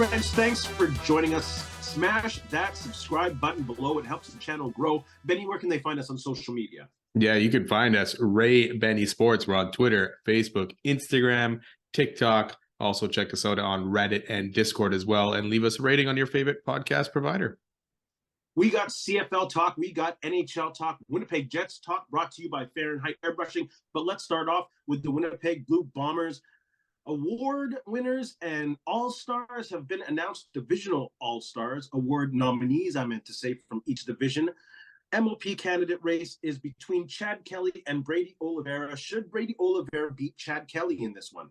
friends, thanks for joining us. Smash that subscribe button below. It helps the channel grow. Benny, where can they find us on social media? Yeah, you can find us, Ray Benny Sports. We're on Twitter, Facebook, Instagram, TikTok. Also check us out on Reddit and Discord as well. And leave us a rating on your favorite podcast provider. We got CFL talk. We got NHL talk. Winnipeg Jets talk brought to you by Fahrenheit Airbrushing. But let's start off with the Winnipeg Blue Bombers. Award winners and all-stars have been announced. Divisional all-stars, award nominees, I meant to say, from each division. MLP candidate race is between Chad Kelley and Brady Oliveira. Should Brady Oliveira beat Chad Kelley in this one?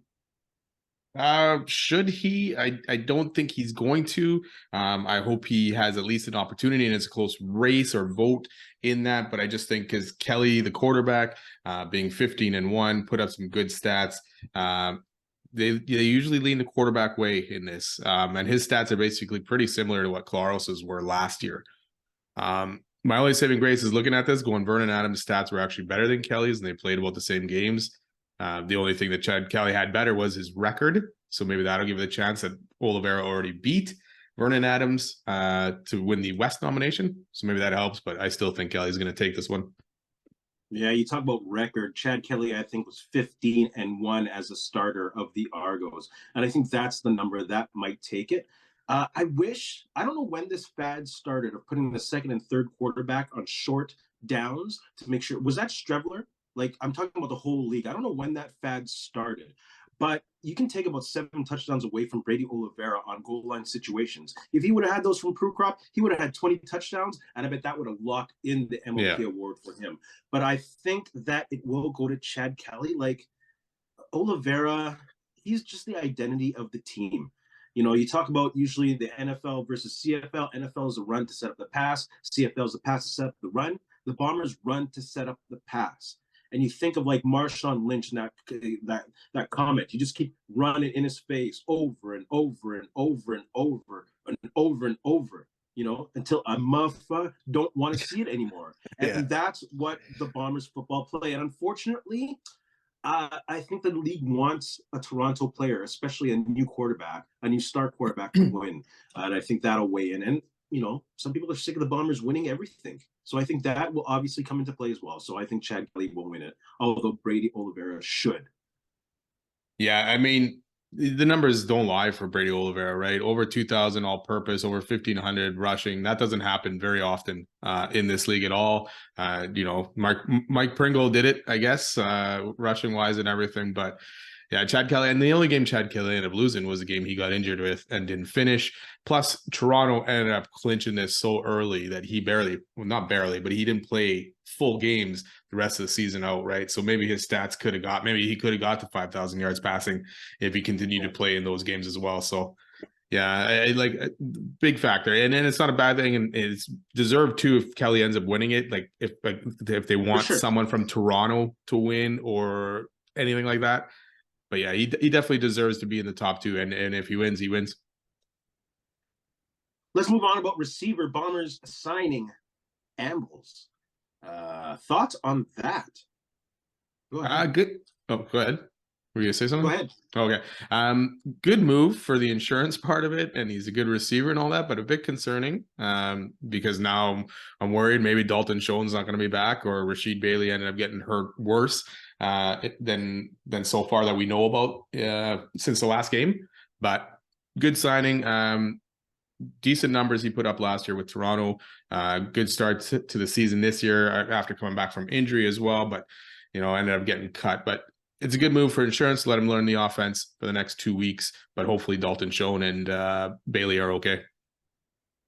Should he? I don't think he's going to. I hope he has at least an opportunity and it's a close race or vote in that. But I just think because Kelley, the quarterback, being 15-1, put up some good stats. They usually lean the quarterback way in this. And his stats are basically pretty similar to what Claros's were last year. My only saving grace is looking at this, going Vernon Adams' stats were actually better than Kelley's, and they played about the same games. The only thing that Chad Kelley had better was his record. So maybe that'll give it a chance that Oliveira already beat Vernon Adams to win the West nomination. So maybe that helps, but I still think Kelley's going to take this one. Yeah, you talk about record. Chad Kelley, I think, was 15-1 as a starter of the Argos. And I think that's the number that might take it. I don't know when this fad started of putting the second and third quarterback on short downs to make sure. Was that Strevler? Like, I'm talking about the whole league. I don't know when that fad started. But you can take about 7 touchdowns away from Brady Oliveira on goal line situations. If he would have had those from Prukop, he would have had 20 touchdowns, and I bet that would have locked in the MLP award for him. But I think that it will go to Chad Kelley. Like, Oliveira, he's just the identity of the team. You know, you talk about usually the NFL versus CFL. NFL is a run to set up the pass. CFL is a pass to set up the run. The Bombers run to set up the pass. And you think of like Marshawn Lynch and that comment. You just keep running in his face over and over and over and over and over and over, you know, until a muffa don't want to see it anymore. And that's what the Bombers football play. And unfortunately, I think the league wants a Toronto player, especially a new quarterback, a new star quarterback to win. And I think that'll weigh in. And, you know, some people are sick of the Bombers winning everything. So I think that will obviously come into play as well. So I think Chad Kelley will win it, although Brady Oliveira should. Yeah, I mean, the numbers don't lie for Brady Oliveira, right? Over 2,000 all-purpose, over 1,500 rushing. That doesn't happen very often in this league at all. You know, Mike Pringle did it, I guess, rushing-wise and everything. But yeah, Chad Kelley, and the only game Chad Kelley ended up losing was the game he got injured with and didn't finish. Plus, Toronto ended up clinching this so early that he not barely, but he didn't play full games the rest of the season out, right? So maybe his stats maybe he could have got to 5,000 yards passing if he continued to play in those games as well. So yeah, I like big factor. And then it's not a bad thing, and it's deserved too if Kelley ends up winning it. Like if they want someone from Toronto to win or anything like that. But yeah, he definitely deserves to be in the top 2. And if he wins, he wins. Let's move on about receiver. Bombers signing Ambles. Thoughts on that? Go ahead. Good. Oh, go ahead. Were you going to say something? Go ahead. Okay. Good move for the insurance part of it. And he's a good receiver and all that, but a bit concerning because now I'm worried maybe Dalton Schoen's not going to be back, or Rashid Bailey ended up getting hurt worse than so far that we know about since the last game. But good signing. Decent numbers he put up last year with Toronto. Good start to the season this year after coming back from injury as well. But, you know, ended up getting cut. But it's a good move for insurance to let him learn the offense for the next 2 weeks. But hopefully Dalton Schoen and Bailey are okay.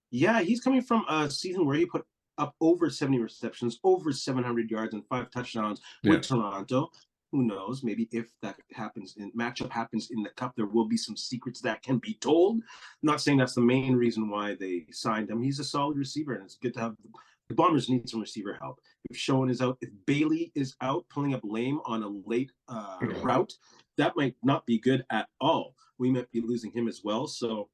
Yeah, he's coming from a season where he put up over 70 receptions, over 700 yards, and 5 touchdowns with Toronto. Who knows? Maybe if that matchup happens in the Cup, there will be some secrets that can be told. I'm not saying that's the main reason why they signed him. He's a solid receiver, and it's good to have. The Bombers need some receiver help. If Schoen is out, if Bailey is out, pulling up lame on a late route, that might not be good at all. We might be losing him as well. So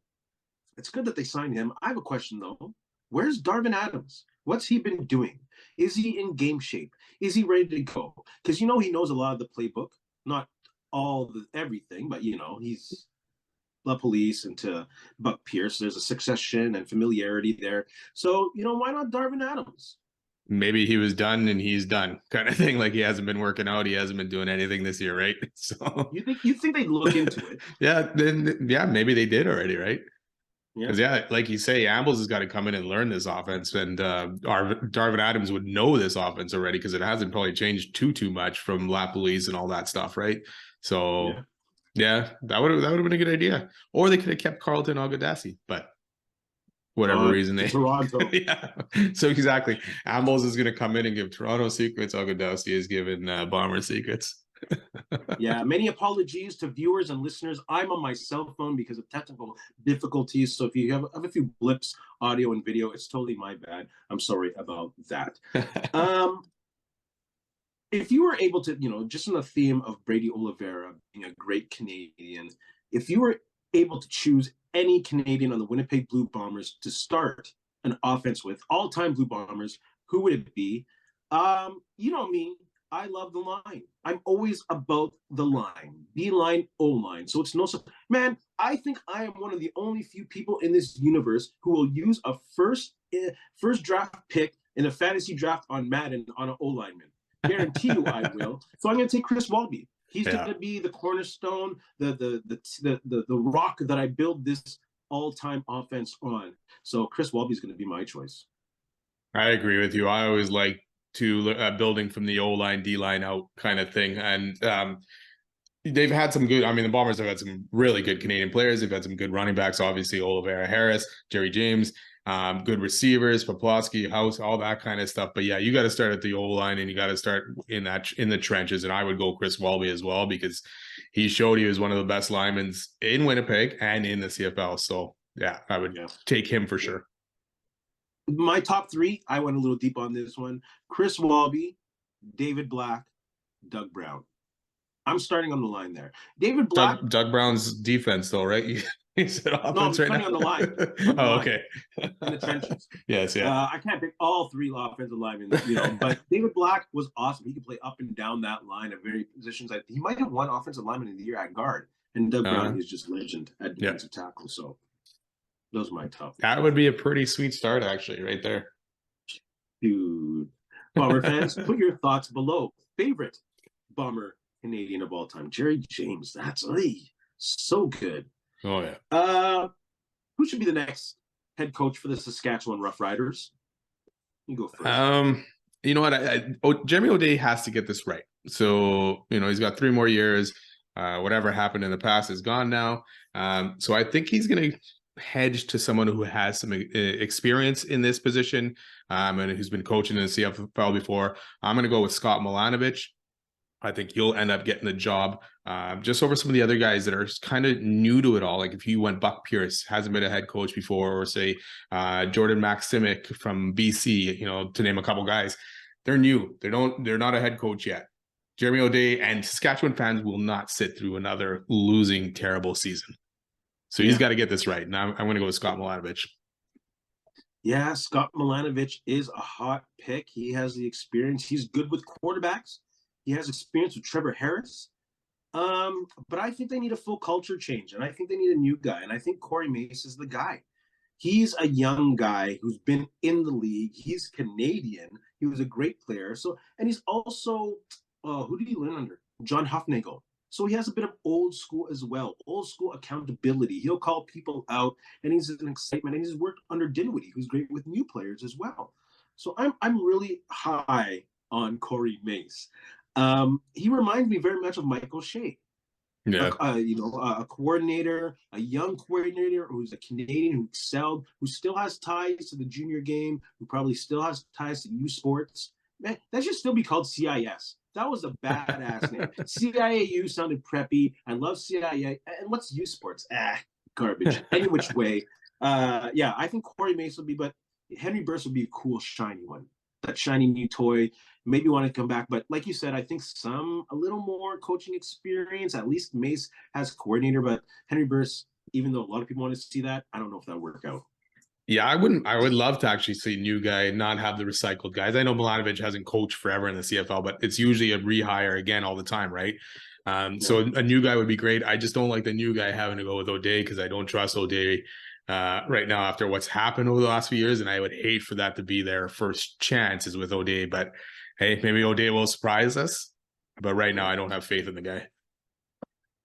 it's good that they signed him. I have a question, though. Where's Darvin Adams? What's he been doing? Is he in game shape? Is he ready to go? Because, you know, he knows a lot of the playbook, not all everything, but, you know, he's Police and to Buck Pierce. There's a succession and familiarity there. So, why not Darvin Adams? Maybe he was done and he's done, kind of thing. Like, he hasn't been working out. He hasn't been doing anything this year, right? So you think they'd look into it? yeah, maybe they did already, right? Yeah. Because like you say, Ambles has got to come in and learn this offense, and our Darvin Adams would know this offense already because it hasn't probably changed too much from La Police and all that stuff, right? So yeah, that would have been a good idea. Or they could have kept Carlton Aguadassi, but whatever reason they Toronto. Yeah, so exactly, Ambles is going to come in and give Toronto secrets. Aguadassi is giving Bomber secrets. Yeah, many apologies to viewers and listeners. I'm on my cell phone because of technical difficulties. So if you have a few blips, audio and video, it's totally my bad. I'm sorry about that. If you were able to, just on the theme of Brady Oliveira being a great Canadian, if you were able to choose any Canadian on the Winnipeg Blue Bombers to start an offense with, all-time Blue Bombers, who would it be? You know me, I love the line. I'm always about the line. B-line, O-line. So it's man, I think I am one of the only few people in this universe who will use a first draft pick in a fantasy draft on Madden on an O-lineman. Guarantee you I will. So I'm going to take Chris Walby. He's going to be the cornerstone, the rock that I build this all-time offense on. So Chris Walby is going to be my choice. I agree with you. I always like to building from the O-line, D-line out kind of thing. And they've had some good, the Bombers have had some really good Canadian players. They've had some good running backs, obviously Oliveira Harris, Jerry James, good receivers, Poplawski, House, all that kind of stuff. But yeah, you got to start at the O-line and you got to start in the trenches. And I would go Chris Walby as well, because he showed he was one of the best linemen in Winnipeg and in the CFL. So yeah, I would take him for sure. My top three, I went a little deep on this one. Chris Walby, David Black, Doug Brown. I'm starting on the line there. David Black. Doug Brown's defense, though, right? He said offense right now. On the line. Okay. In the trenches. Yes, yeah. I can't pick all three offensive linemen, but David Black was awesome. He could play up and down that line at various positions. He might have won offensive lineman of the year at guard. And Doug Brown is just legend at defensive tackle. So those are my top. That would be a pretty sweet start, actually, right there. Dude. Bomber fans, put your thoughts below. Favorite Bomber Canadian of all time? Jerry James. That's so good. Oh, yeah. Who should be the next head coach for the Saskatchewan Roughriders? You go first. You know what? Jeremy O'Day has to get this right. So, he's got 3 more years. Whatever happened in the past is gone now. So I think he's going to hedge to someone who has some experience in this position and who's been coaching in the CFL before. I'm going to go with Scott Milanovich. I think you'll end up getting the job just over some of the other guys that are kind of new to it all. Like if you went Buck Pierce, hasn't been a head coach before, or say Jordan Maximic from BC, to name a couple guys. They're new. They're not a head coach yet. Jeremy O'Day and Saskatchewan fans will not sit through another losing, terrible season. So he's got to get this right. And I'm going to go with Scott Milanovich. Yeah, Scott Milanovich is a hot pick. He has the experience. He's good with quarterbacks. He has experience with Trevor Harris. But I think they need a full culture change. And I think they need a new guy. And I think Corey Mace is the guy. He's a young guy who's been in the league. He's Canadian. He was a great player. And he's also, who did he learn under? John Hufnagel. So he has a bit of old school as well, old school accountability. He'll call people out, and he's an excitement. And he's worked under Dinwiddie, who's great with new players as well. So I'm really high on Corey Mace. He reminds me very much of Michael Shea. Yeah. A coordinator, a young coordinator who's a Canadian who excelled, who still has ties to the junior game, who probably still has ties to U Sports. Man, that should still be called CIS. That was a badass name. CIAU sounded preppy. I love CIA. And what's U Sports? Garbage. Any which way. I think Corey Mace would be, but Henry Burst would be a cool, shiny one. That shiny new toy. Maybe want to come back. But like you said, I think a little more coaching experience. At least Mace has coordinator, but Henry Burst, even though a lot of people want to see that, I don't know if that'll work out. Yeah, I would love to actually see a new guy, not have the recycled guys. I know Milanovich hasn't coached forever in the CFL, but it's usually a rehire again all the time, right? So a new guy would be great. I just don't like the new guy having to go with O'Day because I don't trust O'Day right now after what's happened over the last few years. And I would hate for that to be their first chance is with O'Day. But hey, maybe O'Day will surprise us. But right now, I don't have faith in the guy.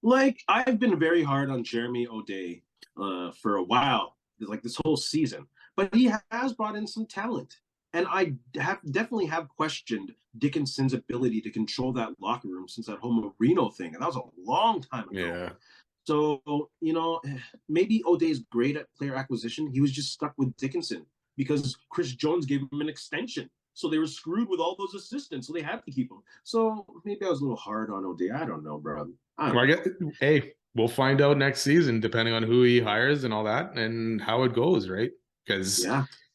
Like, I've been very hard on Jeremy O'Day for a while, like this whole season. But he has brought in some talent. And I definitely have questioned Dickinson's ability to control that locker room since that whole Marino thing. And that was a long time ago. Yeah. So, maybe O'Day's great at player acquisition. He was just stuck with Dickinson because Chris Jones gave him an extension. So they were screwed with all those assistants. So they had to keep him. So maybe I was a little hard on O'Day. I don't know, bro. Hey, we'll find out next season, depending on who he hires and all that and how it goes, right? Because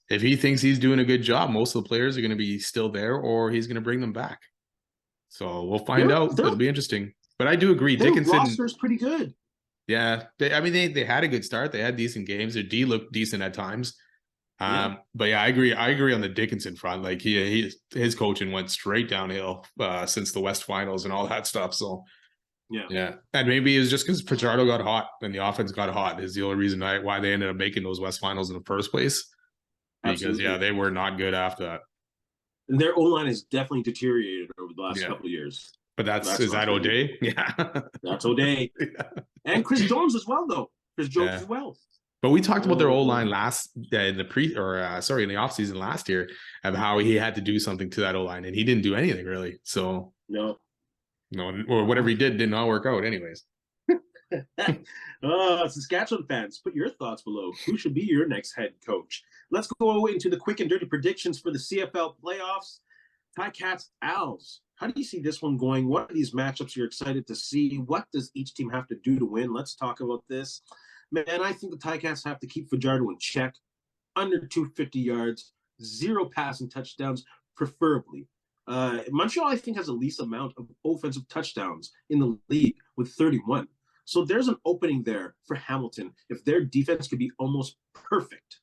if he thinks he's doing a good job, most of the players are going to be still there or he's going to bring them back. So we'll find out. It'll be interesting. But I do agree. Dickinson roster's pretty good. Yeah. They had a good start. They had decent games. Their D looked decent at times. But yeah, I agree. I agree on the Dickinson front. Like his coaching went straight downhill since the West Finals and all that stuff. So yeah. And maybe it was just because Fajardo got hot and the offense got hot is the only reason why they ended up making those West Finals in the first place. Because they were not good after that. And their O-line has definitely deteriorated over the last couple of years. But is that O'Day? Yeah. That's O'Day. And Chris Jones as well, though. Chris Jones as well. But we talked about their O-line in the offseason last year of how he had to do something to that O-line, and he didn't do anything really. So no, or whatever he did not work out anyways. Saskatchewan fans, put your thoughts below. Who should be your next head coach? Let's go into the quick and dirty predictions for the CFL playoffs. Ticats, Owls. How do you see this one going? What are these matchups you're excited to see? What does each team have to do to win? Let's talk about this. Man, I think the Ticats have to keep Fajardo in check, under 250 yards, 0 passing touchdowns, preferably. Montreal, I think, has the least amount of offensive touchdowns in the league with 31. So there's an opening there for Hamilton if their defense could be almost perfect.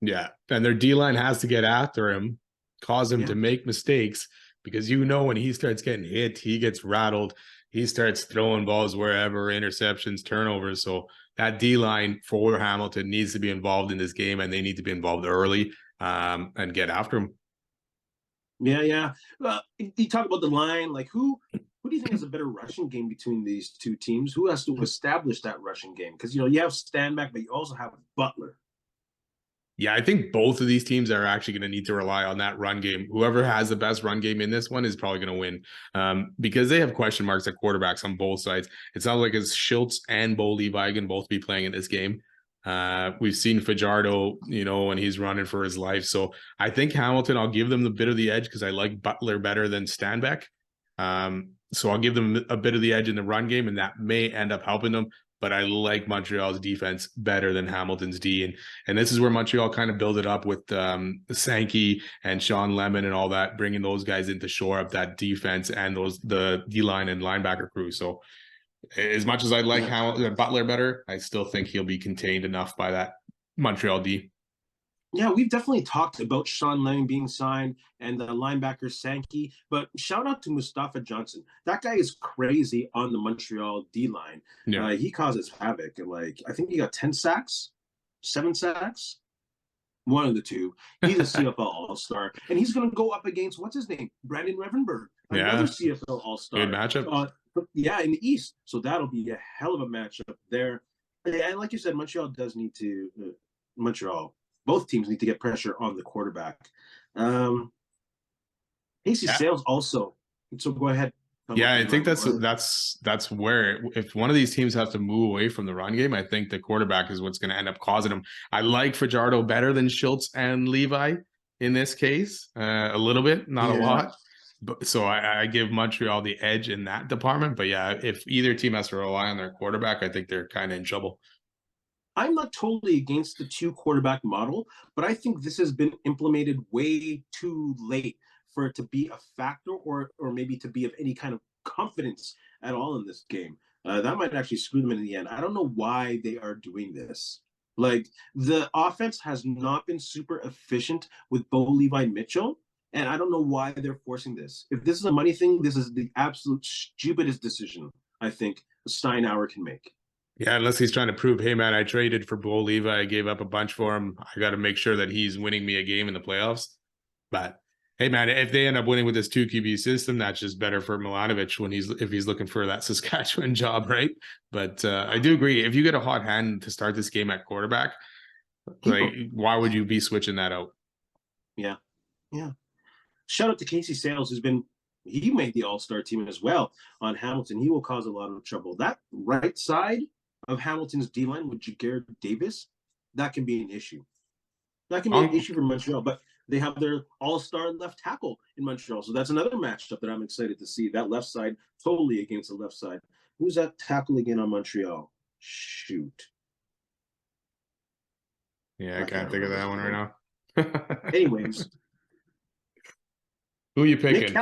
Yeah, and their D-line has to get after him, cause him to make mistakes, because when he starts getting hit, he gets rattled. He starts throwing balls wherever, interceptions, turnovers. So that D-line for Hamilton needs to be involved in this game, and they need to be involved early and get after him. Yeah. You talk about the line, like who do you think has a better rushing game between these two teams? Who has to establish that rushing game? Because, you have Stanback, but you also have Butler. Yeah, I think both of these teams are actually going to need to rely on that run game. Whoever has the best run game in this one is probably going to win because they have question marks at quarterbacks on both sides. It sounds like it's Schultz and Bo Levi can both be playing in this game. We've seen Fajardo, when he's running for his life. So I think Hamilton, I'll give them the bit of the edge because I like Butler better than Stanback. So I'll give them a bit of the edge in the run game, and that may end up helping them. But I like Montreal's defense better than Hamilton's D. And this is where Montreal kind of built it up with Sankey and Sean Lemon and all that, bringing those guys in to shore up that defense and the D-line and linebacker crew. So as much as I like Butler better, I still think he'll be contained enough by that Montreal D. Yeah, we've definitely talked about Sean Lemon being signed and the linebacker Sankey, but shout out to Mustafa Johnson. That guy is crazy on the Montreal D-line. Yeah. He causes havoc. Like, I think he got 10 sacks, 7 sacks, one of the two. He's a CFL All-Star, and he's going to go up against, what's his name? Brandon Revenberg, another CFL All-Star. Good matchup. In the East. So that'll be a hell of a matchup there. And like you said, Montreal does need to both teams need to get pressure on the quarterback. Casey Sales also. So go ahead. Yeah, I think that's where if one of these teams has to move away from the run game, I think the quarterback is what's going to end up causing them. I like Fajardo better than Schultz and Levi in this case, a little bit, not a lot. But so I give Montreal the edge in that department. But yeah, if either team has to rely on their quarterback, I think they're kind of in trouble. I'm not totally against the 2 quarterback model, but I think this has been implemented way too late for it to be a factor or maybe to be of any kind of confidence at all in this game. That might actually screw them in the end. I don't know why they are doing this. Like, the offense has not been super efficient with Bo Levi Mitchell. And I don't know why they're forcing this. If this is a money thing, this is the absolute stupidest decision I think Steinauer can make. Yeah, unless he's trying to prove, hey man, I traded for Bo Levi, I gave up a bunch for him. I got to make sure that he's winning me a game in the playoffs. But hey man, if they end up winning with this 2 QB system, that's just better for Milanovic when if he's looking for that Saskatchewan job, right? But I do agree. If you get a hot hand to start this game at quarterback, like why would you be switching that out? Yeah, yeah. Shout out to Casey Sales, he made the All-Star team as well on Hamilton. He will cause a lot of trouble. That right side of Hamilton's D-line with Jaguar Davis, that can be an issue. That can be an issue for Montreal, but they have their all-star left tackle in Montreal. So that's another matchup that I'm excited to see. That left side totally against the left side. Who's that tackle again on Montreal? Shoot. Yeah, I can't think of that one right now. Anyways. Who are you picking?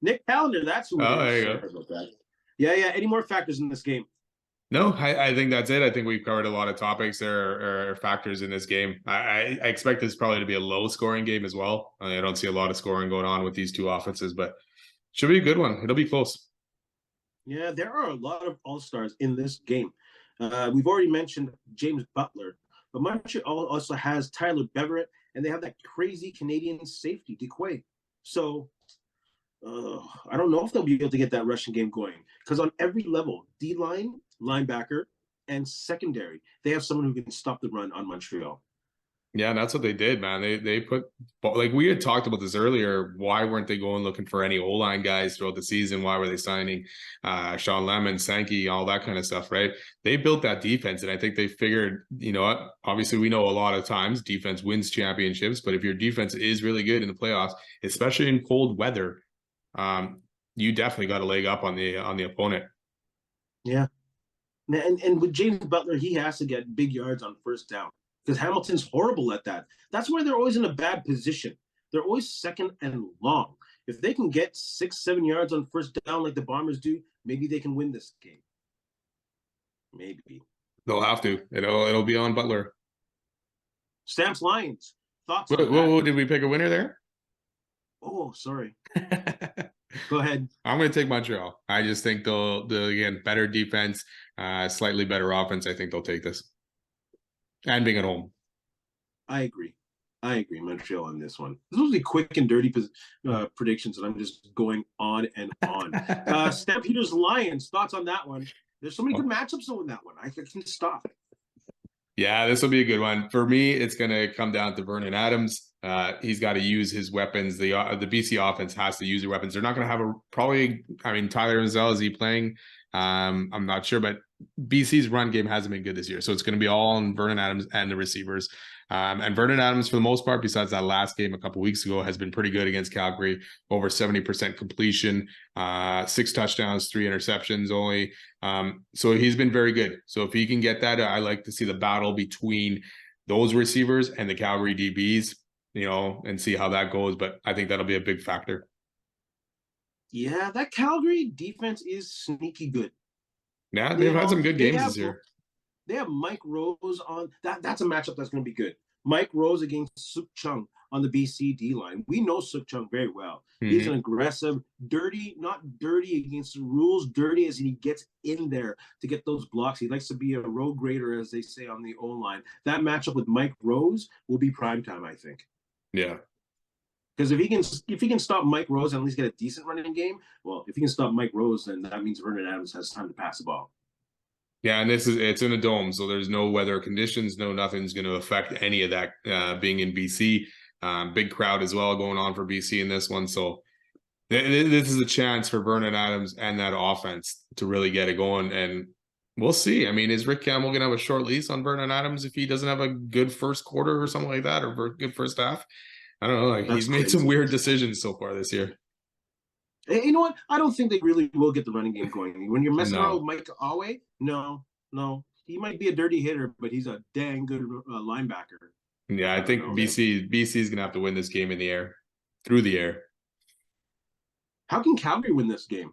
Nick Callender, that's who. Oh, there you go. About that. Yeah. Any more factors in this game? No, I think that's it. I think we've covered a lot of topics. There are factors in this game. I expect this probably to be a low-scoring game as well. I don't see a lot of scoring going on with these two offenses, but should be a good one. It'll be close. Yeah, there are a lot of all-stars in this game. We've already mentioned James Butler, but Montreal also has Tyler Beverett, and they have that crazy Canadian safety, Dequay. So I don't know if they'll be able to get that rushing game going because on every level, D-line, linebacker, and secondary, they have someone who can stop the run on Montreal. Yeah, and that's what they did, man. They put, like we had talked about this earlier. Why weren't they going looking for any O-line guys throughout the season? Why were they signing Sean Lemon, Sankey, all that kind of stuff, right? They built that defense, and I think they figured, you know what? Obviously, we know a lot of times defense wins championships, but if your defense is really good in the playoffs, especially in cold weather, you definitely got a leg up on the opponent. Yeah. And with James Butler, he has to get big yards on first down because Hamilton's horrible at that. That's why they're always in a bad position. They're always second and long. If they can get 6-7 yards on first down like the Bombers do, maybe they can win this game. Maybe. They'll have to. It'll be on Butler. Stamps Lions. Thoughts on that? Did we pick a winner there? Oh, sorry. Go ahead. I'm going to take Montreal. I just think they'll again, better defense, slightly better offense. I think they'll take this. And being at home. I agree. Montreal on this one. This will be quick and dirty predictions, and I'm just going on and on. Stampeders Lions. Thoughts on that one? There's so many good matchups on that one. I can stop. Yeah, this will be a good one. For me, it's going to come down to Vernon Adams. He's got to use his weapons. The BC offense has to use their weapons. They're not going to have Tyler Renzel, is he playing? I'm not sure, but BC's run game hasn't been good this year. So it's going to be all on Vernon Adams and the receivers. And Vernon Adams, for the most part, besides that last game a couple of weeks ago, has been pretty good against Calgary. Over 70% completion, 6 touchdowns, 3 interceptions only. So he's been very good. So if he can get that, I like to see the battle between those receivers and the Calgary DBs, and see how that goes. But I think that'll be a big factor. Yeah, that Calgary defense is sneaky good. Yeah, they've had some good games this year. They have Mike Rose on that. That's a matchup that's going to be good. Mike Rose against Suk Chung on the BC D line. We know Suk Chung very well. Mm-hmm. He's an aggressive, dirty, not dirty against the rules, dirty as he gets in there to get those blocks. He likes to be a road grader, as they say on the O-line. That matchup with Mike Rose will be primetime, I think. Yeah. Because if he can stop Mike Rose and at least get a decent running game, well, if he can stop Mike Rose, then that means Vernon Adams has time to pass the ball. Yeah, and it's in a dome, so there's no weather conditions, nothing's going to affect any of that being in BC. Big crowd as well going on for BC in this one, so this is a chance for Vernon Adams and that offense to really get it going, and we'll see. I mean, is Rick Campbell going to have a short lease on Vernon Adams if he doesn't have a good first quarter or something like that, or good first half? I don't know. He's made some weird decisions so far this year. You know what? I don't think they really will get the running game going. When you're messing around with Mike Awe, no. He might be a dirty hitter, but he's a dang good linebacker. Yeah, I think BC is going to have to win this game in the air, through the air. How can Calgary win this game?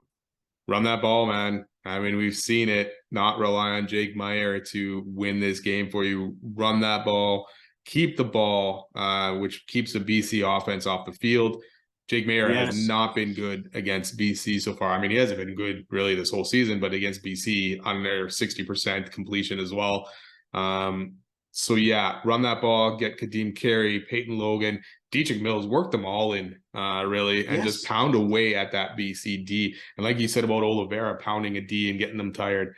Run that ball, man. I mean, we've seen it. Not rely on Jake Meyer to win this game for you. Run that ball. Keep the ball, which keeps the BC offense off the field. Jake Maier has Yes. not been good against BC so far. I mean, he hasn't been good really this whole season, but against BC under 60% completion as well. So yeah, run that ball, get Kadeem Carey, Peyton Logan, Dietrich Mills, work them all in really, and just pound away at that BC D. And like you said about Oliveira, pounding a D and getting them tired,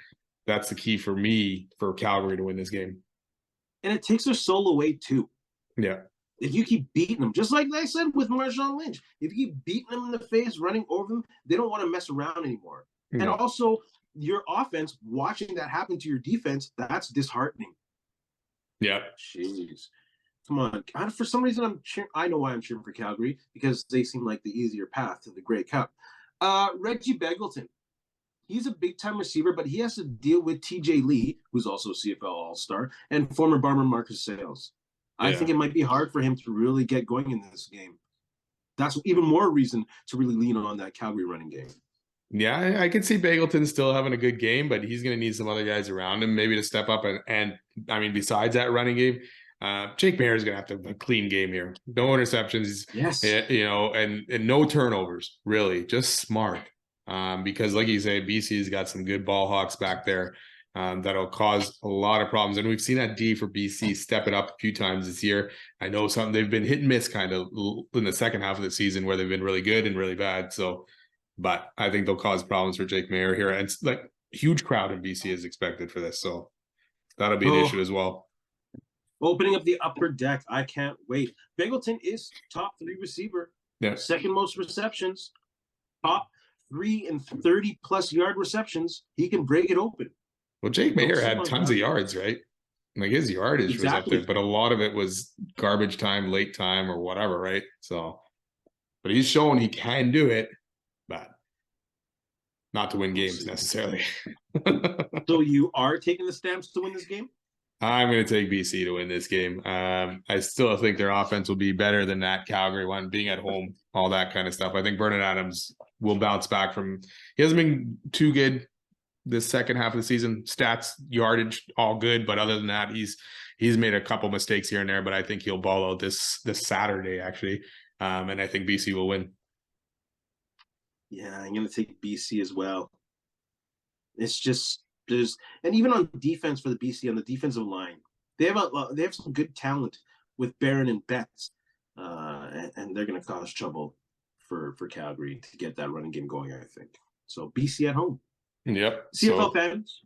that's the key for me for Calgary to win this game. And it takes their soul away too. Yeah. If you keep beating them, just like I said with Marshawn Lynch, if you keep beating them in the face, running over them, they don't want to mess around anymore. No. And also, your offense, watching that happen to your defense, that's disheartening. Yeah. Jeez. Come on. For some reason, I know why I'm cheering for Calgary, because they seem like the easier path to the Grey Cup. Reggie Begelton. He's a big-time receiver, but he has to deal with TJ Lee, who's also CFL All-Star, and former Bomber Marcus Sales. I think it might be hard for him to really get going in this game. That's even more reason to really lean on that Calgary running game. Yeah, I could see Begelton still having a good game, but he's going to need some other guys around him maybe to step up. And I mean, besides that running game, Jake Maier is going to have to have a clean game here. No interceptions, and no turnovers, really. Just smart. Because like you say, BC's got some good ball hawks back there. That'll cause a lot of problems. And we've seen that D for BC step it up a few times this year. I know they've been hit and miss kind of in the second half of the season where they've been really good and really bad. So, but I think they'll cause problems for Jake Maier here. And it's like huge crowd in BC is expected for this. So that'll be an issue as well. Opening up the upper deck. I can't wait. Begelton is top 3 receiver. Yeah. Second most receptions. Top 3 and 30+ yard receptions. He can break it open. Well, Jake Maier had tons of yards, right? Like his yardage was up there, but a lot of it was garbage time, late time, or whatever, right? So, but he's shown he can do it, but not to win games necessarily. So you are taking the Stamps to win this game? I'm going to take BC to win this game. I still think their offense will be better than that Calgary one, being at home, all that kind of stuff. I think Vernon Adams will bounce back from. He hasn't been too good this second half of the season. Stats, yardage, all good, but other than that, he's made a couple mistakes here and there. But I think he'll ball out this Saturday actually, and I think BC will win. Yeah, I'm gonna take BC as well. It's just and even on defense for the BC on the defensive line, they have some good talent with Barron and Betts, and they're gonna cause trouble for Calgary to get that running game going. I think so. BC at home. Yep. CFL fans.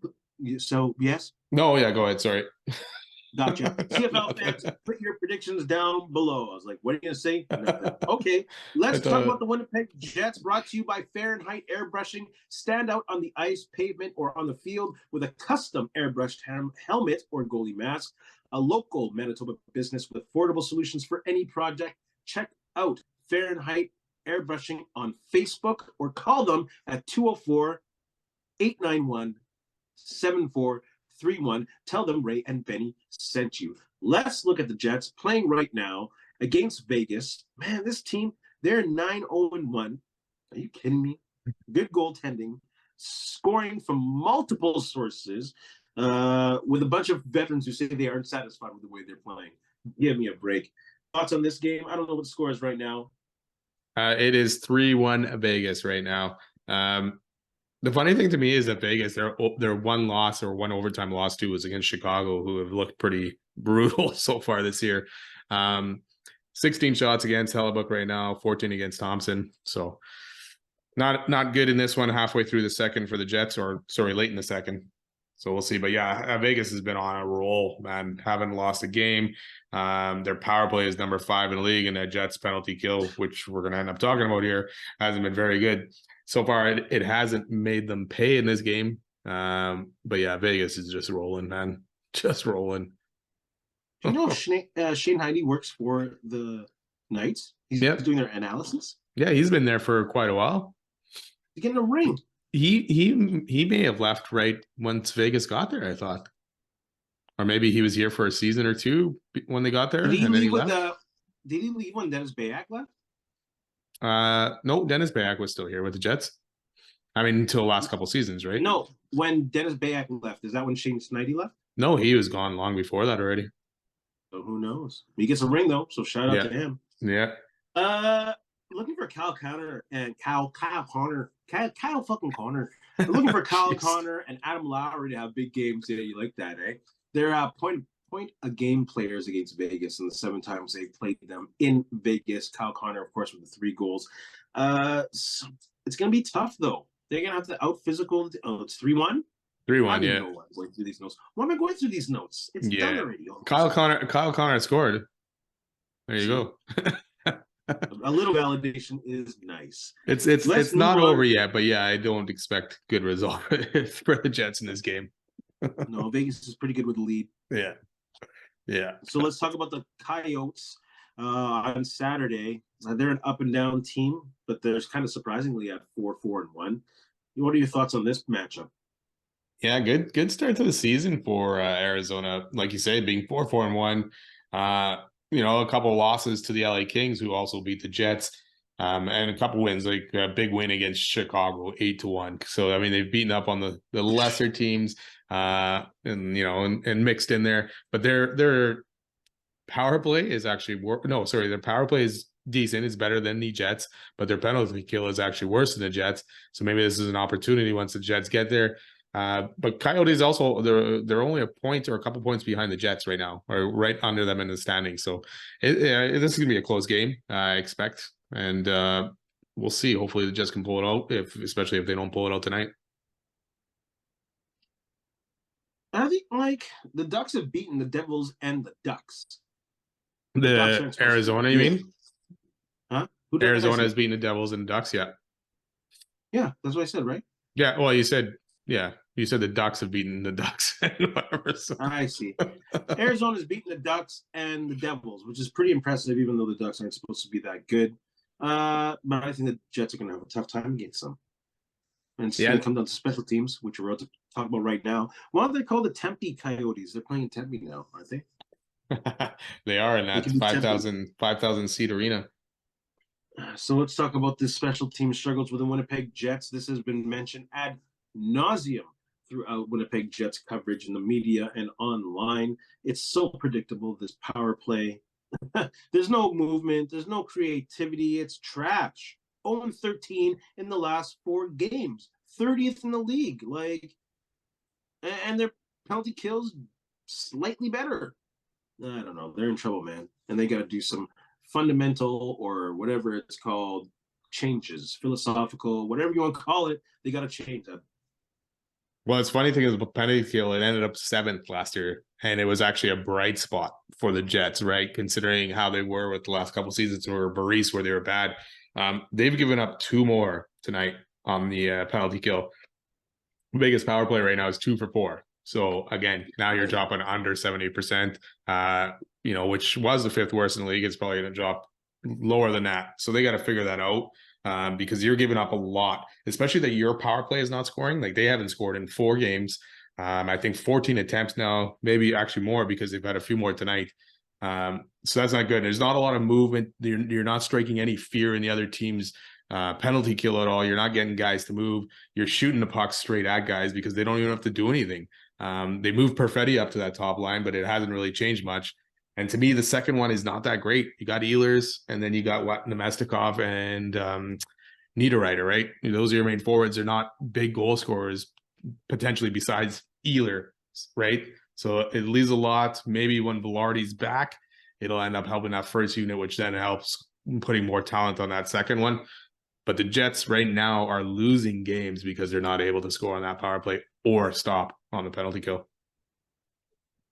So yes. No, yeah. Go ahead. Sorry. Gotcha. CFL fans, put your predictions down below. I was like, what are you gonna say? Okay, let's talk about the Winnipeg Jets. Brought to you by Fahrenheit Airbrushing. Stand out on the ice, pavement, or on the field with a custom airbrushed helmet or goalie mask. A local Manitoba business with affordable solutions for any project. Check out Fahrenheit Airbrushing on Facebook or call them at 204-891-7431. Tell them Ray and Benny sent you. Let's look at the Jets playing right now against Vegas. Man, this team, they're 9-0-1. Are you kidding me? Good goaltending, scoring from multiple sources, with a bunch of veterans who say they aren't satisfied with the way they're playing. Give me a break. Thoughts on this game? I don't know what the score is right now. It is 3-1 Vegas right now. The funny thing to me is that Vegas, their one loss or one overtime loss too was against Chicago, who have looked pretty brutal so far this year. 16 shots against Hellebuck right now, 14 against Thompson. So not good in this one halfway through the second for the Jets, or sorry, late in the second. So we'll see. But yeah, Vegas has been on a roll, man. Haven't lost a game. Their power play is number 5 in the league, and their Jets penalty kill, which we're going to end up talking about here, hasn't been very good. So far, it hasn't made them pay in this game. But yeah, Vegas is just rolling, man. Just rolling. Do you know Shane Heide works for the Knights? He's doing their analysis. Yeah, he's been there for quite a while. He's getting a ring. He may have left right once Vegas got there, I thought. Or maybe he was here for a season or two when they got there. Did he leave when Dennis Bayak left? No, Dennis Bayak was still here with the Jets. I mean, until the last couple seasons, right? No, when Dennis Bayak left, is that when Shane Snidey left? No, he was gone long before that already. So who knows? He gets a ring though, so shout out to him. Yeah. looking for Kyle Connor and Kyle fucking Connor. They're looking for Kyle Connor and Adam Lowry to have big games. Yeah, you like that, eh? They're point a game players against Vegas, and the 7 times they played them in Vegas. Kyle Connor, of course, with the 3 goals. So it's gonna be tough though. They're gonna have to out physical. Oh, it's 3-1. 3-1, yeah. Know I'm going through these notes. Why am I going through these notes? It's done already. Kyle Connor scored. There you go. A little validation is nice. It's not over yet, but yeah, I don't expect good result for the Jets in this game. No, Vegas is pretty good with the lead. Yeah. So let's talk about the Coyotes on Saturday. They're an up and down team, but they're kind of surprisingly at 4-4-1. What are your thoughts on this matchup? Yeah, good start to the season for Arizona. Like you said, being 4-4-1. A couple of losses to the LA Kings, who also beat the Jets, and a couple wins, like a big win against Chicago, 8-1. So I mean, they've beaten up on the lesser teams, and mixed in there. But their power play is actually their power play is decent. It's better than the Jets, but their penalty kill is actually worse than the Jets. So maybe this is an opportunity once the Jets get there. But Coyotes also, they're only a point or a couple points behind the Jets right now, or right under them in the standings. So this is going to be a close game, I expect. And we'll see. Hopefully the Jets can pull it out, especially if they don't pull it out tonight. I think the Ducks have beaten the Devils and the Ducks. The Arizona, you mean? Huh? Arizona has beaten the Devils and the Ducks, yeah. Yeah, that's what I said, right? Yeah, well, you said the Ducks have beaten the Ducks and whatever. So. I see. Arizona's beaten the Ducks and the Devils, which is pretty impressive, even though the Ducks aren't supposed to be that good. But I think the Jets are going to have a tough time against them. And it's going to come down to special teams, which we're about to talk about right now. Why are they called the Tempe Coyotes? They're playing in Tempe now, aren't they? They are in that 5,000 seat arena. So let's talk about this special team struggles with the Winnipeg Jets. This has been mentioned ad nauseum throughout Winnipeg Jets coverage in the media and online. It's so predictable, this power play. There's no movement. There's no creativity. It's trash. 0-13 in the last 4 games. 30th in the league. And their penalty kills slightly better. I don't know. They're in trouble, man. And they got to do some fundamental or whatever it's called changes, philosophical, whatever you want to call it. They got to change that. Well, it's funny thing is about penalty kill, it ended up 7th last year, and it was actually a bright spot for the Jets, right? Considering how they were with the last couple seasons, or Baris where they were bad. They've given up 2 more tonight on the penalty kill. Biggest power play right now is 2 for 4. So again, now you're dropping under 70%, which was the 5th worst in the league. It's probably going to drop lower than that. So they got to figure that out. Because you're giving up a lot, especially that your power play is not scoring. Like, they haven't scored in 4 games. I think 14 attempts now, maybe actually more because they've had a few more tonight. So that's not good. There's not a lot of movement. You're not striking any fear in the other team's penalty kill at all. You're not getting guys to move. You're shooting the puck straight at guys because they don't even have to do anything. They moved Perfetti up to that top line, but it hasn't really changed much. And to me, the second one is not that great. You got Ehlers, and then you got Nemestikov and Niederreiter, right? Those are your main forwards. They're not big goal scorers, potentially, besides Ehlers, right? So it leaves a lot. Maybe when Velarde's back, it'll end up helping that first unit, which then helps putting more talent on that second one. But the Jets right now are losing games because they're not able to score on that power play or stop on the penalty kill.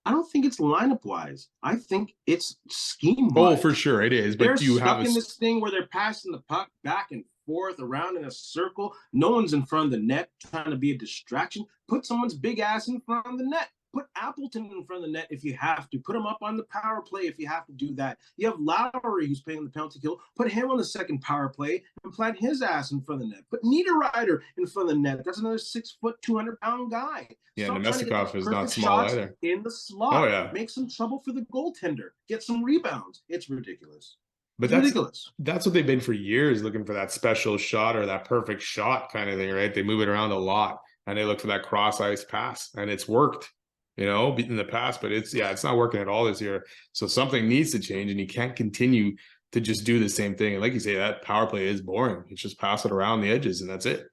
I don't think it's lineup wise. I think it's scheme wise. Oh, for sure it is. But they're stuck in this thing where they're passing the puck back and forth around in a circle. No one's in front of the net trying to be a distraction. Put someone's big ass in front of the net. Put Appleton in front of the net if you have to. Put him up on the power play if you have to do that. You have Lowry who's playing the penalty kill. Put him on the second power play and plant his ass in front of the net. Put Niederreiter in front of the net. That's another 6 foot, 200-pound guy. Yeah, Nemestikov is not small either. In the slot. Oh, yeah. Make some trouble for the goaltender. Get some rebounds. It's ridiculous. But that's what they've been for years, looking for that special shot or that perfect shot kind of thing, right? They move it around a lot and they look for that cross ice pass, and it's worked, in the past, but it's not working at all this year. So something needs to change, and you can't continue to just do the same thing. And like you say, that power play is boring. It's just pass it around the edges and that's it.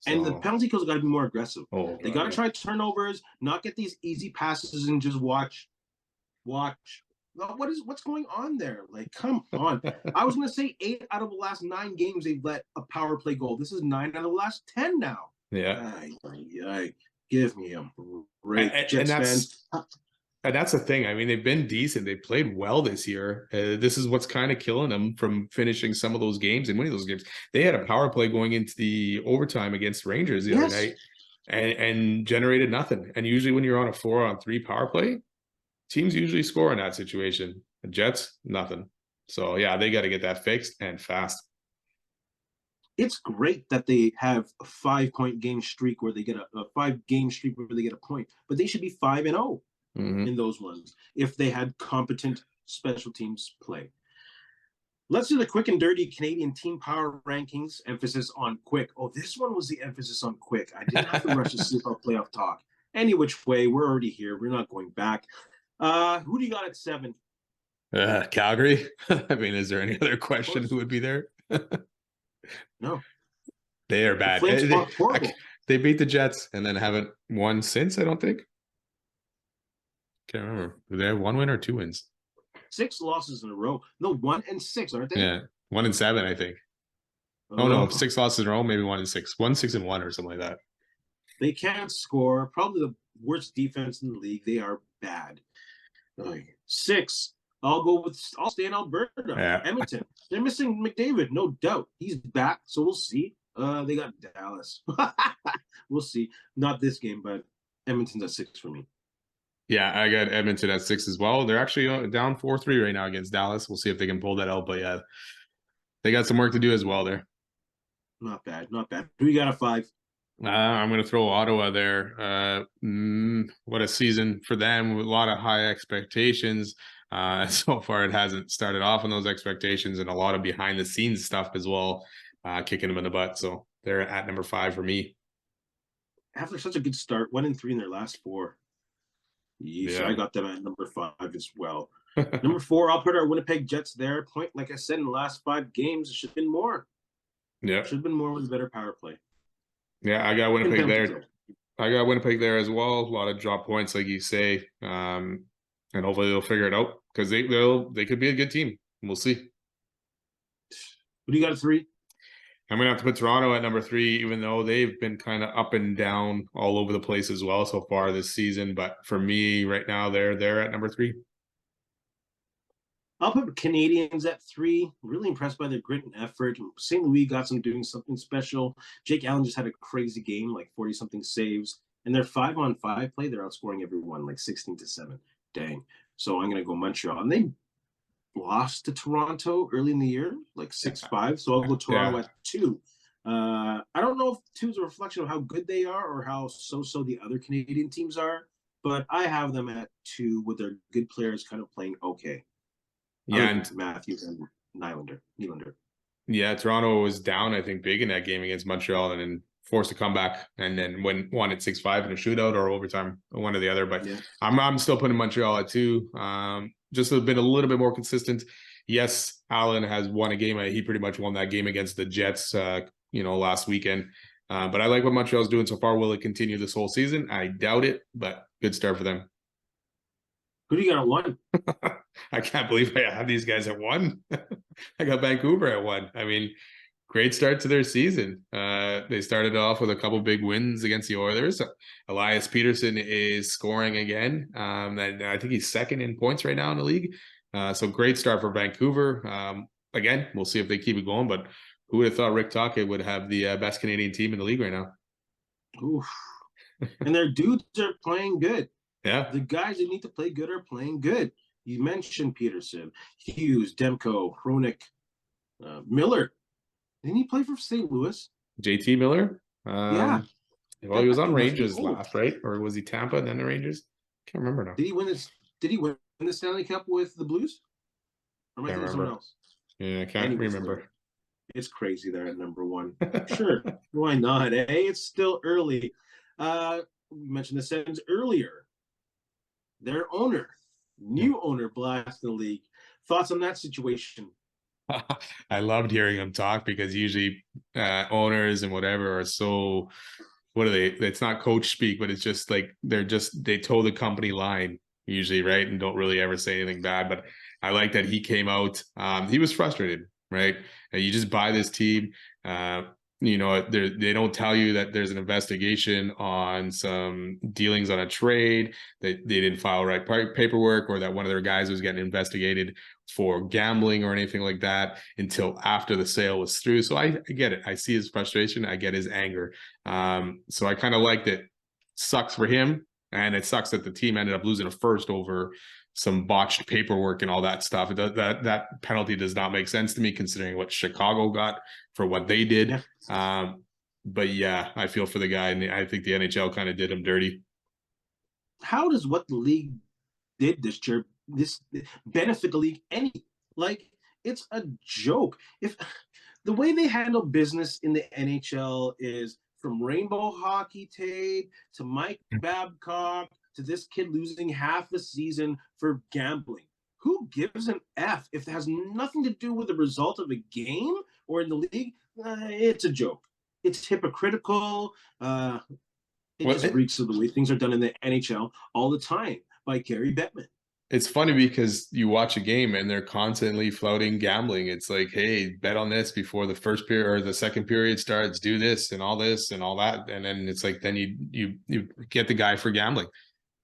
And the penalty kills got to be more aggressive. They got to try turnovers, not get these easy passes and just watch. What's going on there? Like, come on. I was going to say 8 out of the last 9 games they've let a power play goal. This is 9 out of the last 10 now. Yeah. Give me a break, Jets fans. And that's the thing. I mean, they've been decent. They played well this year. This is what's kind of killing them from finishing some of those games and winning those games. They had a power play going into the overtime against Rangers the other night and generated nothing. And usually when you're on a 4-on-3 power play, teams usually score in that situation. The Jets, nothing. So, yeah, they got to get that fixed and fast. It's great that they have a 5-point game streak where they get a 5-game streak where they get a point, but they should be 5-0. In those ones if they had competent special teams play. Let's do the quick and dirty Canadian team power rankings. Emphasis on quick. Oh, this one was the emphasis on quick. I didn't have to rush the CFL playoff talk. Any which way, we're already here. We're not going back. Who do you got at 7? Calgary. I mean, is there any other question who would be there? No. They are bad. They beat the Jets and then haven't won since, I don't think. Can't remember. Do they have 1 win or 2 wins? 6 losses in a row. No, 1 and 6, aren't they? Yeah, 1 and 7, I think. Oh no, 6 losses in a row, maybe 1 and 6. 1, 6 and 1 or something like that. They can't score. Probably the worst defense in the league. They are bad. 6. I'll stay in Alberta. Yeah. Edmonton. They're missing McDavid, no doubt. He's back, so we'll see. They got Dallas. We'll see. Not this game, but Edmonton's at 6 for me. Yeah, I got Edmonton at 6 as well. They're actually down 4-3 right now against Dallas. We'll see if they can pull that out. But yeah, they got some work to do as well there. Not bad. Who you got at 5? I'm going to throw Ottawa there. What a season for them with a lot of high expectations. So far, it hasn't started off on those expectations and a lot of behind the scenes stuff as well, kicking them in the butt. So they're at number 5 for me. After such a good start, 1 and 3 in their last 4. Yeah, I got them at number 5 as well. Number 4, I'll put our Winnipeg Jets there. Point, like I said, in the last 5 games, it should have been more. Yeah. Should have been more with a better power play. Yeah, I got Winnipeg there. I got Winnipeg there as well. A lot of drop points, like you say. And hopefully they'll figure it out because they could be a good team. We'll see. Who do you got at 3? I'm going to have to put Toronto at number 3, even though they've been kind of up and down all over the place as well so far this season. But for me right now, they're at number 3. I'll put Canadians at 3. Really impressed by their grit and effort. St. Louis got some doing something special. Jake Allen just had a crazy game, like 40-something saves. And their 5-on-5 play, they're outscoring everyone like 16-7. Dang. So I'm going to go Montreal. And they lost to Toronto early in the year, like 6-5. So I'll go Toronto at 2. I don't know if 2 is a reflection of how good they are or how so-so the other Canadian teams are, but I have them at 2 with their good players kind of playing okay. Yeah, and Matthews and Nylander. Yeah, Toronto was down, I think, big in that game against Montreal and then forced to come back and then won at 6-5 in a shootout or overtime, one or the other. But yeah. I'm still putting Montreal at 2. Just been a little bit more consistent. Yes, Allen has won a game. He pretty much won that game against the Jets, last weekend. But I like what Montreal's doing so far. Will it continue this whole season? I doubt it, but good start for them. Who do you got at 1? I can't believe I have these guys at 1. I got Vancouver at 1. I mean, great start to their season. They started off with a couple big wins against the Oilers. Elias Peterson is scoring again. And I think he's 2nd in points right now in the league. So great start for Vancouver. Again, we'll see if they keep it going. But who would have thought Rick Tocchet would have the best Canadian team in the league right now? Oof. And their dudes are playing good. Yeah. The guys that need to play good are playing good. You mentioned Peterson, Hughes, Demko, Hronik, Miller. Didn't he play for St. Louis? JT Miller? Yeah. Well, he was on Rangers last, right? Or was he Tampa and then the Rangers? Can't remember now. Did he win the Stanley Cup with the Blues? Or am I thinking someone else? Yeah, I can't remember. It's crazy there at number 1. Sure. Why not? It's still early. We mentioned the Sens earlier. Their owner, new owner, blasted the league. Thoughts on that situation? I loved hearing him talk because usually owners and whatever are so, what are they? It's not coach speak, but it's just like they toe the company line usually, right? And don't really ever say anything bad. But I like that he came out. He was frustrated, right? And you just buy this team. They don't tell you that there's an investigation on some dealings on a trade, that they didn't file right paperwork, or that one of their guys was getting investigated for gambling or anything like that until after the sale was through. So I get it. I see his frustration. I get his anger. So I kind of liked it. Sucks for him. And it sucks that the team ended up losing a first over some botched paperwork and all that stuff. That penalty does not make sense to me, considering what Chicago got for what they did. Yeah. But yeah, I feel for the guy, and I think the NHL kind of did him dirty. How does what the league did this year benefit the league any? Like, it's a joke. If the way they handle business in the NHL is from rainbow hockey tape to Mike Babcock to this kid losing half a season for gambling. Who gives an F if it has nothing to do with the result of a game or in the league? It's a joke. It's hypocritical. It just reeks of the way things are done in the NHL all the time by Gary Bettman. It's funny because you watch a game and they're constantly flouting gambling. It's like, hey, bet on this before the first period or the second period starts, do this and all that. And then it's like, then you get the guy for gambling.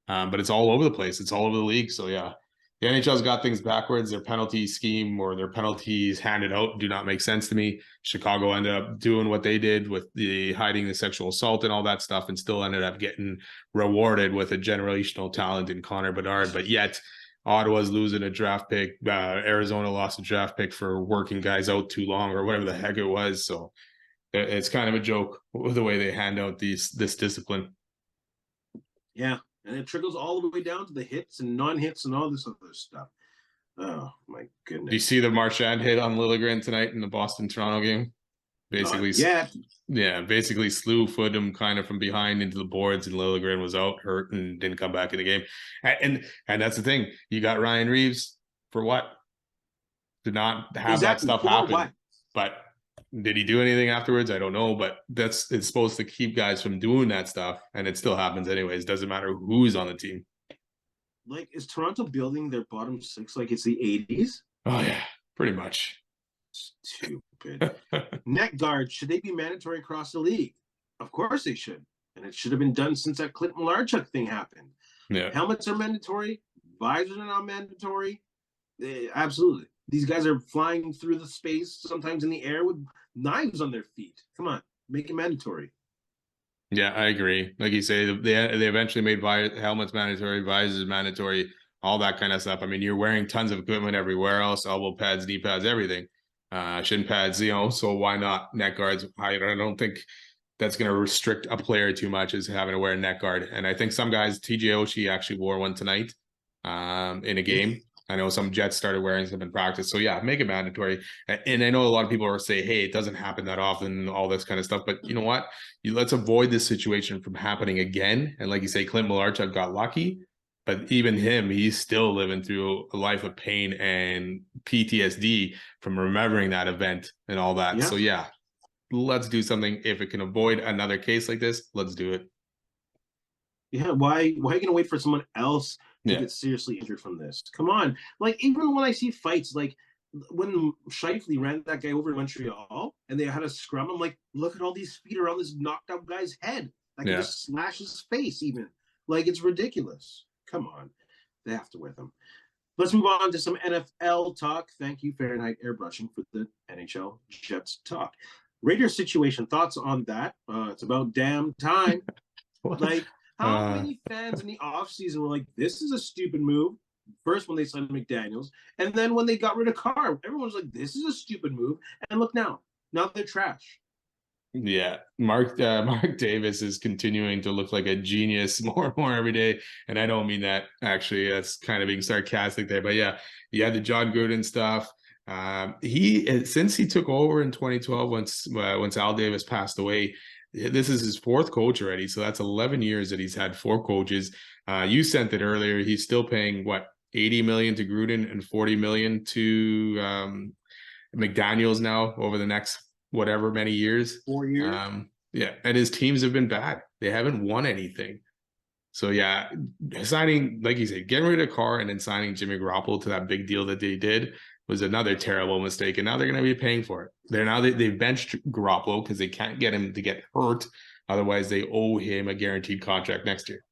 But it's all over the place. It's all over the league. So yeah, the NHL's got things backwards. Their penalty scheme or their penalties handed out do not make sense to me. Chicago ended up doing what they did with the hiding the sexual assault and all that stuff, and still ended up getting rewarded with a generational talent in Connor Bedard. But yet Ottawa's losing a draft pick. Arizona lost a draft pick for working guys out too long or whatever the heck it was. So it's kind of a joke the way they hand out this discipline. Yeah. And it trickles all the way down to the hits and non-hits and all this other stuff. Oh, my goodness. Do you see the Marchand hit on Liljegren tonight in the Boston-Toronto game? Basically, basically slew-footed him kind of from behind into the boards, and Liljegren was out, hurt, and didn't come back in the game. And that's the thing. You got Ryan Reeves for what? Did not have that stuff happen. What? But did he do anything afterwards? I don't know, but it's supposed to keep guys from doing that stuff, and it still happens anyways. Doesn't matter who's on the team. Like, is Toronto building their bottom six like it's the 80s? Oh yeah, pretty much. Stupid. Net guards, should they be mandatory across the league? Of course they should, and it should have been done since that Clint Malarchuk thing happened. Yeah, helmets are mandatory, visors are not mandatory. Absolutely. These guys are flying through the space, sometimes in the air with knives on their feet. Come on, make it mandatory. Yeah, I agree. Like you say, they eventually made helmets mandatory, visors mandatory, all that kind of stuff. I mean, you're wearing tons of equipment everywhere else, elbow pads, knee pads, everything, shin pads, so why not net guards? I don't think that's going to restrict a player too much, is having to wear a net guard. And I think some guys, TJ Oshie actually wore one tonight in a game. I know some Jets started wearing some in practice. So yeah, make it mandatory. And I know a lot of people are saying, hey, it doesn't happen that often, all this kind of stuff. But you know what? Let's avoid this situation from happening again. And like you say, Clint Malarchuk got lucky. But even him, he's still living through a life of pain and PTSD from remembering that event and all that. Yeah. So yeah, let's do something. If it can avoid another case like this, let's do it. Yeah, why are you going to wait for someone else to get seriously injured from this? Come on. Like, even when I see fights, like when Scheifele ran that guy over in Montreal and they had a scrum, I'm like, look at all these feet around this knocked out guy's head. That can just slash his face even. Like, it's ridiculous. Come on. They have to wear them. Let's move on to some NFL talk. Thank you, Fahrenheit Airbrushing, for the NHL Jets talk. Raiders situation. Thoughts on that? It's about damn time. Like, how many fans in the offseason were like, this is a stupid move? First, when they signed McDaniels, and then when they got rid of Carr, everyone was like, this is a stupid move. And look now they're trash. Yeah, Mark Davis is continuing to look like a genius more and more every day. And I don't mean that, actually. That's kind of being sarcastic there. But yeah, you had the John Gruden stuff. Since he took over in 2012, once Al Davis passed away, this is his fourth coach already. So that's 11 years that he's had four coaches. You sent it earlier. He's still paying, what, $80 million to Gruden and $40 million to McDaniels now over the next whatever many years. 4 years. Yeah, and his teams have been bad. They haven't won anything. So yeah, signing, like you said, getting rid of Carr and then signing Jimmy Garoppolo to that big deal that they did was another terrible mistake. And now they're going to be paying for it. They benched Garoppolo because they can't get him to get hurt. Otherwise, they owe him a guaranteed contract next year.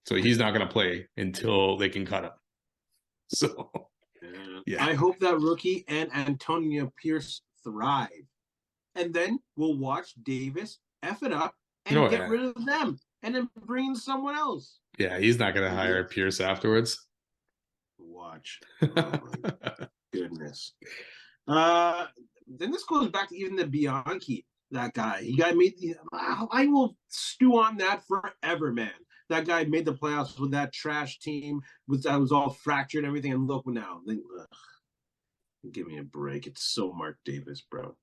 So he's not going to play until they can cut him. So yeah, I hope that rookie and Antonio Pierce thrive. And then we'll watch Davis F it up and get rid of them and then bring in someone else. Yeah, he's not going to hire Pierce afterwards. Watch. Oh my goodness. Then this goes back to even the Bianchi, that guy. He got made. I will stew on that forever, man. That guy made the playoffs with that trash team that was all fractured and everything. And look now. Give me a break. It's so Mark Davis, bro.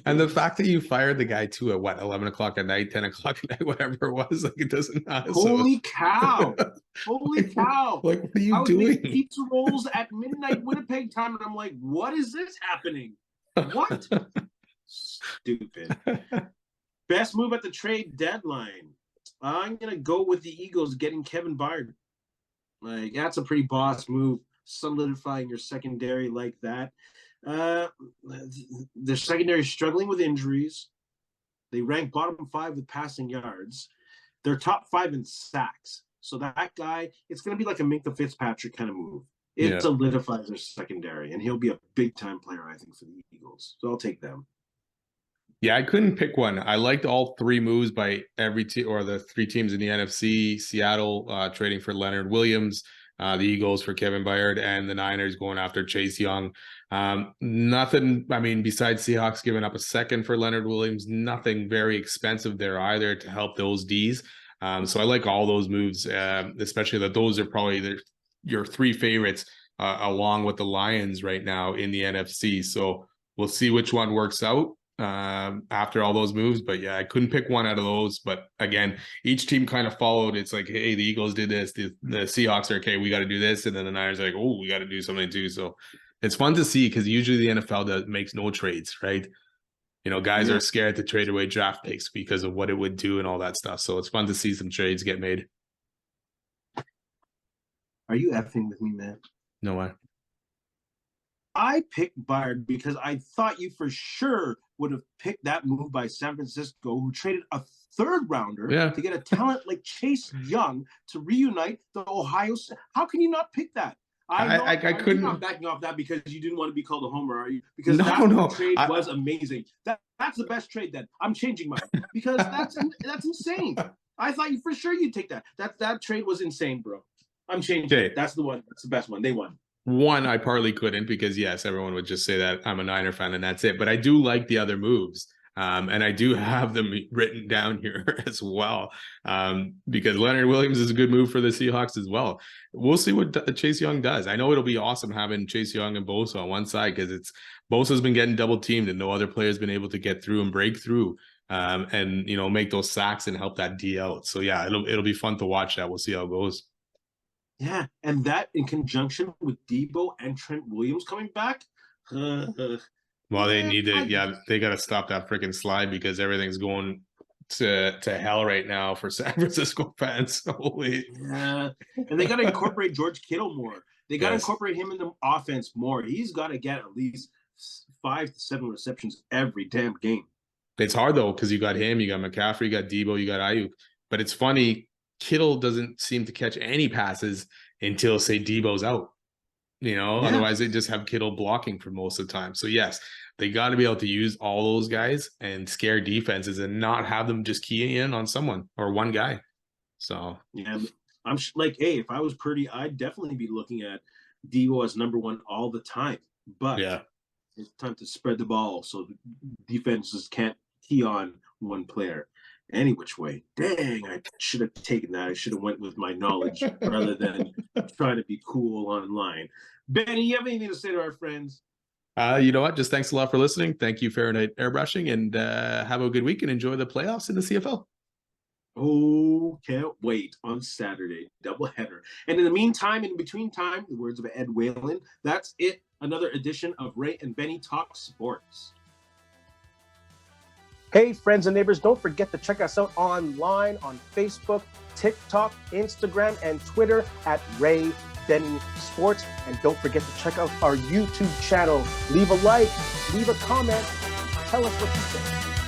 And the fact that you fired the guy too at what, 11 o'clock at night, 10 o'clock at night, whatever it was, like it doesn't matter. Holy cow. Holy cow. Like, what are you I was doing? making pizza rolls at midnight Winnipeg time, and I'm like, what is this happening? What? Stupid. Best move at the trade deadline. I'm going to go with the Eagles getting Kevin Byard. Like, that's a pretty boss move, solidifying your secondary like that. The secondary is struggling with injuries. They rank bottom 5 with passing yards. They're top 5 in sacks. So that guy, it's going to be like a Minkah Fitzpatrick kind of move. It solidifies their secondary, and he'll be a big-time player, I think, for the Eagles. So I'll take them. Yeah, I couldn't pick one. I liked all 3 moves by every team, or the 3 teams in the NFC. Seattle trading for Leonard Williams, the Eagles for Kevin Byard, and the Niners going after Chase Young. Nothing, I mean, besides Seahawks giving up a second for Leonard Williams, nothing very expensive there either to help those Ds. So I like all those moves, especially that those are probably your 3 favorites along with the Lions right now in the NFC. So we'll see which one works out after all those moves. But yeah, I couldn't pick one out of those. But again, each team kind of followed. It's like, hey, the Eagles did this. The Seahawks are, okay, we got to do this. And then the Niners are like, oh, we got to do something too. So it's fun to see because usually the NFL makes no trades, right? You know, guys are scared to trade away draft picks because of what it would do and all that stuff. So it's fun to see some trades get made. Are you effing with me, man? No way. I picked Byard because I thought you for sure would have picked that move by San Francisco, who traded a 3rd rounder to get a talent like Chase Young to reunite the Ohio. How can you not pick that? I couldn't. You're not backing off that because you didn't want to be called a homer, are you? Because that trade was amazing. That's the best trade. Then I'm changing mine because that's insane. I thought you for sure you'd take that. That trade was insane, bro. I'm changing. Okay. That's the one. That's the best one. They won. One, I partly couldn't because yes, everyone would just say that I'm a Niner fan and that's it. But I do like the other moves. And I do have them written down here as well, because Leonard Williams is a good move for the Seahawks as well. We'll see what Chase Young does. I know it'll be awesome having Chase Young and Bosa on one side because Bosa's been getting double teamed and no other player's been able to get through and break through and make those sacks and help that D out. So yeah, it'll be fun to watch that. We'll see how it goes. Yeah, and that in conjunction with Debo and Trent Williams coming back. Well, they need to, they got to stop that freaking slide because everything's going to hell right now for San Francisco fans. Holy. Yeah, and they got to incorporate George Kittle more. They got to incorporate him in the offense more. He's got to get at least 5 to 7 receptions every damn game. It's hard though because you got him, you got McCaffrey, you got Debo, you got Ayuk. But it's funny, Kittle doesn't seem to catch any passes until, say, Debo's out. Otherwise they just have Kittle blocking for most of the time. So yes, they got to be able to use all those guys and scare defenses and not have them just keying in on someone or one guy. So yeah, I'm like, hey, if I was Purdy, I'd definitely be looking at Debo as number 1 all the time. But it's time to spread the ball so defenses can't key on one player. Any which way. Dang, I should have taken that. I should have went with my knowledge rather than trying to be cool online. Benny, you have anything to say to our friends? You know what? Just thanks a lot for listening. Thank you, Fahrenheit Airbrushing, and have a good week and enjoy the playoffs in the CFL. Oh, can't wait on Saturday, doubleheader. And in the meantime, in between time, the words of Ed Whalen, that's it. Another edition of Ray and Benny Talk Sports. Hey, friends and neighbors, don't forget to check us out online on Facebook, TikTok, Instagram, and Twitter at Ray Benny Sports. And don't forget to check out our YouTube channel. Leave a like, leave a comment, tell us what you think.